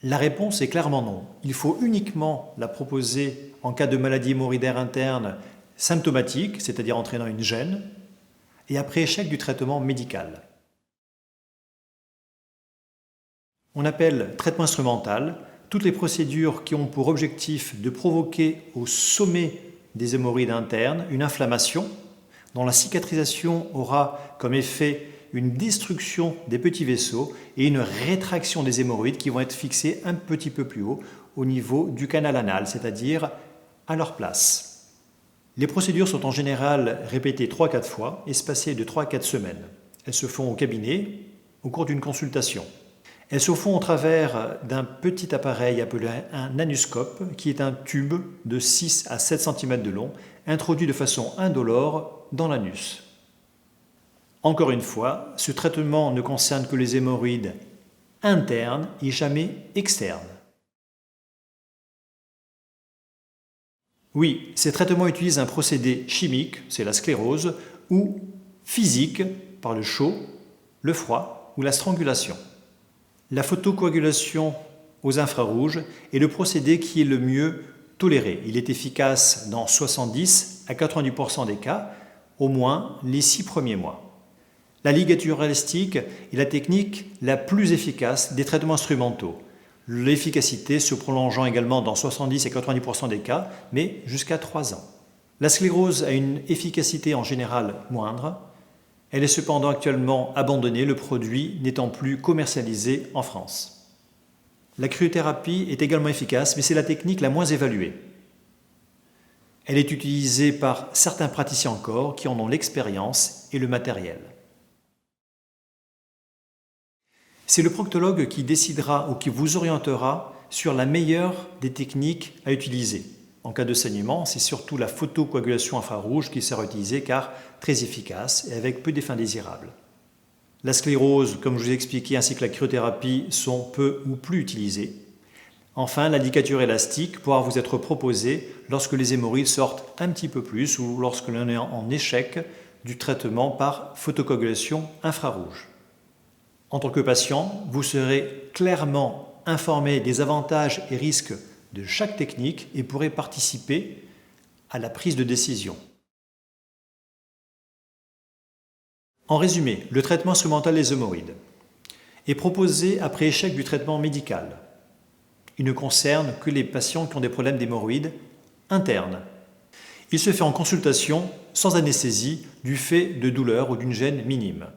La réponse est clairement non. Il faut uniquement la proposer en cas de maladie hémorroïdaire interne symptomatique, c'est-à-dire entraînant une gêne, et après échec du traitement médical. On appelle traitement instrumental toutes les procédures qui ont pour objectif de provoquer au sommet des hémorroïdes internes une inflammation dont la cicatrisation aura comme effet une destruction des petits vaisseaux et une rétraction des hémorroïdes qui vont être fixés un petit peu plus haut au niveau du canal anal, c'est-à-dire à leur place. Les procédures sont en général répétées 3-4 fois, espacées de 3 à 4 semaines. Elles se font au cabinet au cours d'une consultation. Elles se font au travers d'un petit appareil appelé un anuscope, qui est un tube de 6 à 7 cm de long, introduit de façon indolore dans l'anus. Encore une fois, ce traitement ne concerne que les hémorroïdes internes et jamais externes. Oui, ces traitements utilisent un procédé chimique, c'est la sclérose, ou physique, par le chaud, le froid ou la strangulation. La photocoagulation aux infrarouges est le procédé qui est le mieux toléré. Il est efficace dans 70 à 90% des cas, au moins les 6 premiers mois. La ligature élastique est la technique la plus efficace des traitements instrumentaux, l'efficacité se prolongeant également dans 70 à 90% des cas, mais jusqu'à 3 ans. La sclérose a une efficacité en général moindre. Elle est cependant actuellement abandonnée, le produit n'étant plus commercialisé en France. La cryothérapie est également efficace, mais c'est la technique la moins évaluée. Elle est utilisée par certains praticiens encore qui en ont l'expérience et le matériel. C'est le proctologue qui décidera ou qui vous orientera sur la meilleure des techniques à utiliser. En cas de saignement, c'est surtout la photocoagulation infrarouge qui sera utilisée car très efficace et avec peu d'effets indésirables. La sclérose, comme je vous ai expliqué, ainsi que la cryothérapie sont peu ou plus utilisées. Enfin, la ligature élastique pourra vous être proposée lorsque les hémorroïdes sortent un petit peu plus ou lorsque l'on est en échec du traitement par photocoagulation infrarouge. En tant que patient, vous serez clairement informé des avantages et risques de chaque technique et pourrez participer à la prise de décision. En résumé, le traitement instrumental des hémorroïdes est proposé après échec du traitement médical. Il ne concerne que les patients qui ont des problèmes d'hémorroïdes internes. Il se fait en consultation sans anesthésie du fait de douleurs ou d'une gêne minime.